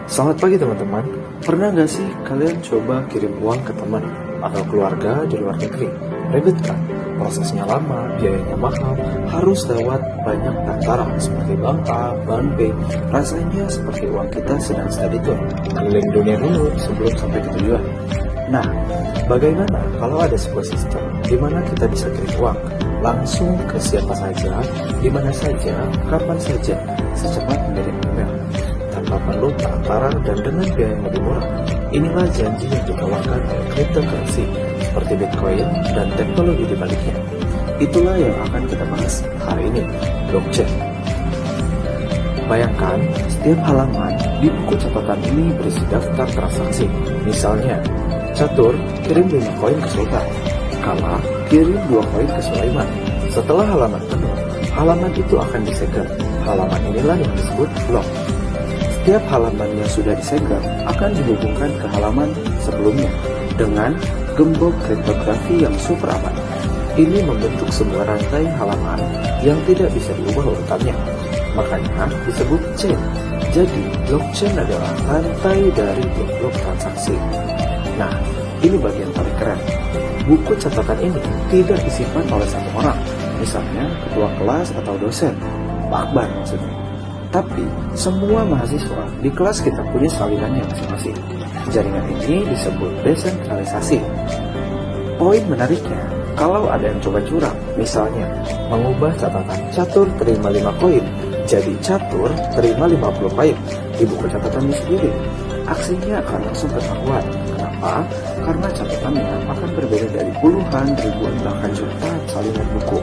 Selamat pagi teman-teman. Pernah nggak sih kalian coba kirim uang ke teman atau keluarga di luar negeri? Ribet kan? Prosesnya lama, biayanya mahal, harus lewat banyak perantara seperti bank A, bank B. Rasanya seperti uang kita sedang study tour, keliling dunia dulu sebelum sampai ke tujuan. Nah, bagaimana kalau ada sebuah sistem di mana kita bisa kirim uang langsung ke siapa saja, di mana saja, kapan saja, secepat mengirim email, tanpa perlu perantara dan dengan biaya yang lebih murah. Inilah janji yang ditawarkan oleh cryptocurrency seperti Bitcoin dan teknologi di baliknya. Itulah yang akan kita bahas hari ini, blockchain. Bayangkan, setiap halaman di buku catatan ini berisi daftar transaksi. Misalnya, Catur kirim 5 koin ke Sultan, Kala kirim 2 koin ke Sulaiman. Setelah halaman penuh, halaman itu akan disegel. Halaman inilah yang disebut blok. Setiap halaman yang sudah disegel akan dihubungkan ke halaman sebelumnya dengan gembok kriptografi yang super aman. Ini membentuk sebuah rantai halaman yang tidak bisa diubah urutannya. Makanya disebut chain. Jadi, blockchain adalah rantai dari blok-blok transaksi. Nah, ini bagian paling keren. Buku catatan ini tidak disimpan oleh satu orang, misalnya ketua kelas atau dosen, Pak Akbar maksudnya. Tapi, semua mahasiswa di kelas kita punya salinannya masing-masing. Jaringan ini disebut desentralisasi. Poin menariknya, kalau ada yang coba curang, misalnya mengubah catatan Catur terima 5 koin, jadi Catur terima 50 koin di buku catatannya sendiri, aksinya akan langsung ketahuan. Kenapa? Karena catatannya akan berbeda dari puluhan, ribuan, bahkan jutaan salinan buku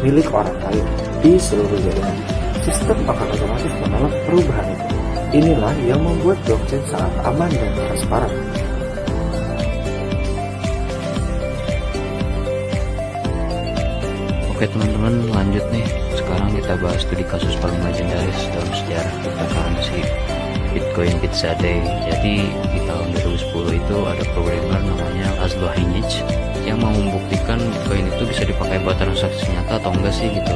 milik orang lain di seluruh jaringan. Sistem akan otomatis menolak perubahan itu. Inilah yang membuat blockchain sangat aman dan transparan. Oke teman-teman, lanjut nih. Sekarang kita bahas studi kasus paling legendaris dalam sejarah cryptocurrency, Bitcoin Pizza Day. Jadi di tahun 2010 itu ada programmer namanya Laszlo Hanyecz yang mau membuktikan Bitcoin itu bisa dipakai buat transaksi nyata atau enggak sih gitu.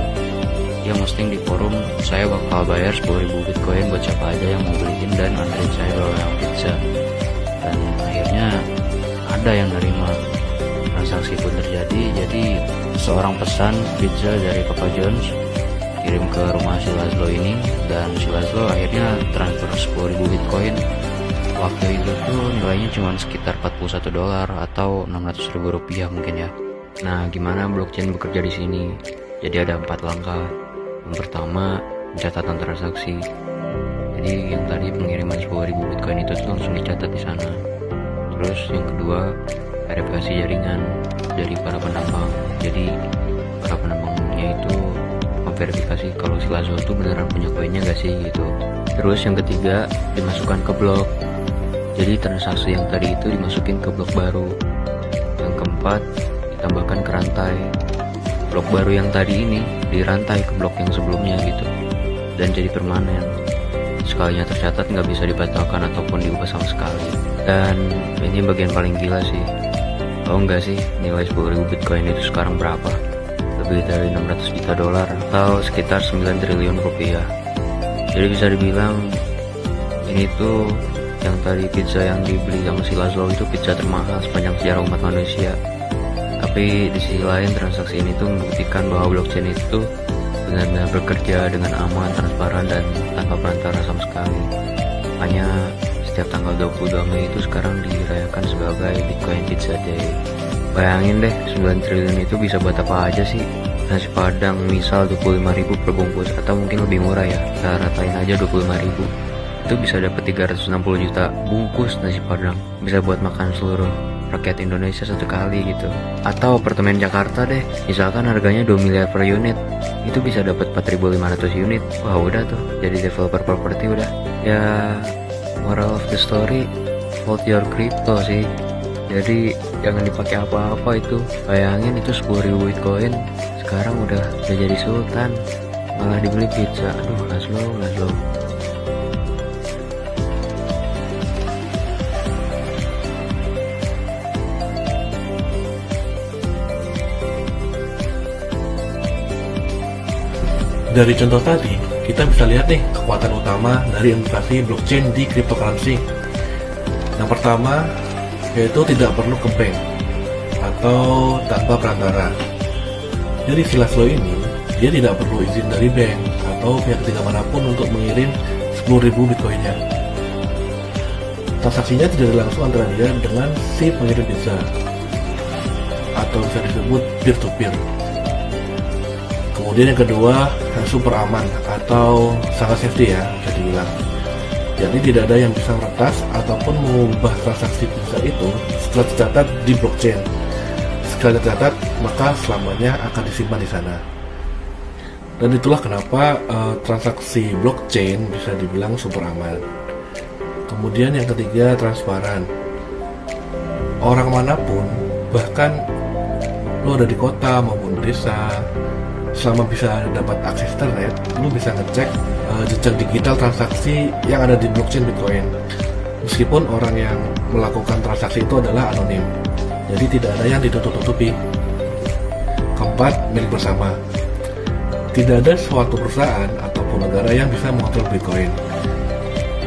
Dia posting di forum, saya bakal bayar 10.000 Bitcoin buat siapa aja yang mau beliin dan anterin saya bawa yang pizza. Dan akhirnya ada yang nerima. Transaksi pun terjadi. Jadi seorang pesan pizza dari Papa John's kirim ke rumah si Laszlo ini, dan si Laszlo akhirnya transfer 10.000 Bitcoin. Waktu itu tuh nilainya cuma sekitar $41 atau Rp600.000 mungkin ya. Nah, gimana blockchain bekerja di sini? Jadi ada 4 langkah. Yang pertama, pencatatan transaksi. Jadi yang tadi pengiriman 10.000 Bitcoin itu tuh langsung dicatat di sana. Terus yang kedua, verifikasi jaringan dari para penambang. Jadi para penambangnya itu memverifikasi kalau si Laszlo itu beneran punya koinnya gak sih gitu. Terus yang ketiga, dimasukkan ke blok. Jadi transaksi yang tadi itu dimasukin ke blok baru. Yang keempat, ditambahkan ke rantai. Blok baru yang tadi ini dirantai ke blok yang sebelumnya gitu, dan jadi permanen. Sekalinya tercatat nggak bisa dibatalkan ataupun diubah sama sekali. Dan ini bagian paling gila sih. Tahu nggak sih nilai 10.000 Bitcoin itu sekarang berapa? Lebih dari $600 juta atau sekitar 9 triliun rupiah. Jadi bisa dibilang ini tuh yang tadi pizza yang dibeli sama si Laszlo itu pizza termahal sepanjang sejarah umat manusia. Tapi di sisi lain transaksi ini tuh membuktikan bahwa blockchain itu benar-benar bekerja dengan aman, transparan, dan tanpa perantara sama sekali. Hanya setiap tanggal 22 Mei itu sekarang dirayakan sebagai Bitcoin Pizza Day. Bayangin deh, 9 triliun itu bisa buat apa aja sih? Nasi padang misal 25.000 per bungkus, atau mungkin lebih murah ya, kita ratain aja 25.000. Itu bisa dapat 360 juta bungkus nasi padang. Bisa buat makan seluruh rakyat Indonesia satu kali gitu. Atau apartemen Jakarta deh, misalkan harganya 2 miliar per unit, itu bisa dapat 4.500 unit. Wah udah tuh, jadi developer properti udah. Ya, moral of the story, hold your crypto sih. Jadi jangan dipakai apa-apa itu. Bayangin itu 10.000 Bitcoin sekarang udah jadi sultan, malah dibeli pizza. Aduh, Laszlo. Dari contoh tadi, kita bisa lihat nih kekuatan utama dari implementasi blockchain di cryptocurrency. Yang pertama, yaitu tidak perlu ke bank atau tanpa perantara. Jadi Silas Law ini, dia tidak perlu izin dari bank atau pihak ketiga manapun untuk mengirim 10.000 bitcoinnya. Transaksinya tidak langsung antara dia dengan si pengirim pizza, atau bisa disebut peer-to-peer. Kemudian yang kedua, super aman atau sangat safety ya, bisa dibilang. Jadi tidak ada yang bisa meretas ataupun mengubah transaksi pizza itu setelah tercatat di blockchain. Sekali tercatat, maka selamanya akan disimpan di sana. Dan itulah kenapa transaksi blockchain bisa dibilang super aman. Kemudian yang ketiga, transparan. Orang manapun, bahkan lo ada di kota maupun desa, selama bisa dapat akses internet, lo bisa ngecek jejak digital transaksi yang ada di blockchain Bitcoin. Meskipun orang yang melakukan transaksi itu adalah anonim, jadi tidak ada yang ditutup-tutupi. Keempat, milik bersama. Tidak ada suatu perusahaan ataupun negara yang bisa mengontrol Bitcoin,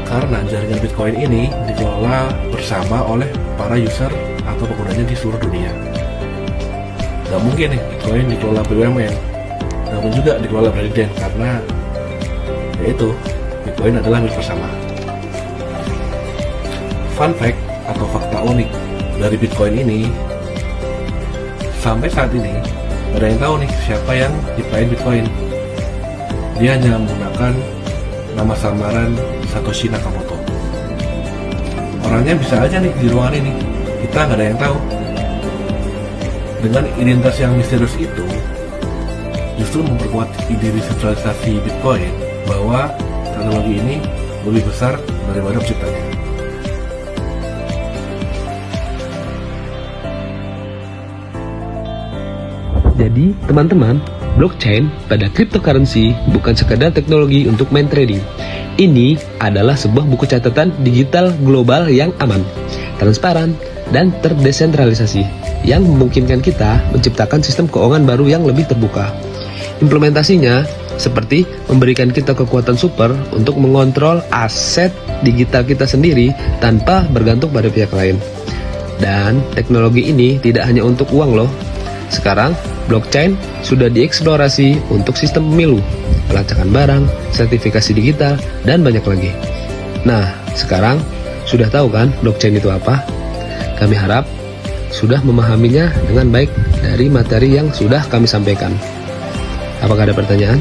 karena jaringan Bitcoin ini dikelola bersama oleh para user atau penggunanya di seluruh dunia. Gak mungkin nih Bitcoin dikelola BUMN, namun juga dikelola presiden, karena yaitu Bitcoin adalah milik bersama. Fun fact atau fakta unik dari Bitcoin ini, sampai saat ini gak ada yang tahu nih siapa yang nyiptain Bitcoin. Dia hanya menggunakan nama samaran Satoshi Nakamoto. Orangnya bisa aja nih di ruangan ini, kita nggak ada yang tahu. Dengan identitas yang misterius itu, justru memperkuat ide desentralisasi Bitcoin bahwa teknologi ini lebih besar daripada penciptanya. Jadi, teman-teman, blockchain pada cryptocurrency bukan sekadar teknologi untuk main trading. Ini adalah sebuah buku catatan digital global yang aman, transparan, dan terdesentralisasi yang memungkinkan kita menciptakan sistem keuangan baru yang lebih terbuka. Implementasinya seperti memberikan kita kekuatan super untuk mengontrol aset digital kita sendiri tanpa bergantung pada pihak lain. Dan teknologi ini tidak hanya untuk uang loh. Sekarang, blockchain sudah dieksplorasi untuk sistem pemilu, pelacakan barang, sertifikasi digital, dan banyak lagi. Nah, sekarang sudah tahu kan blockchain itu apa? Kami harap sudah memahaminya dengan baik dari materi yang sudah kami sampaikan. Apakah ada pertanyaan?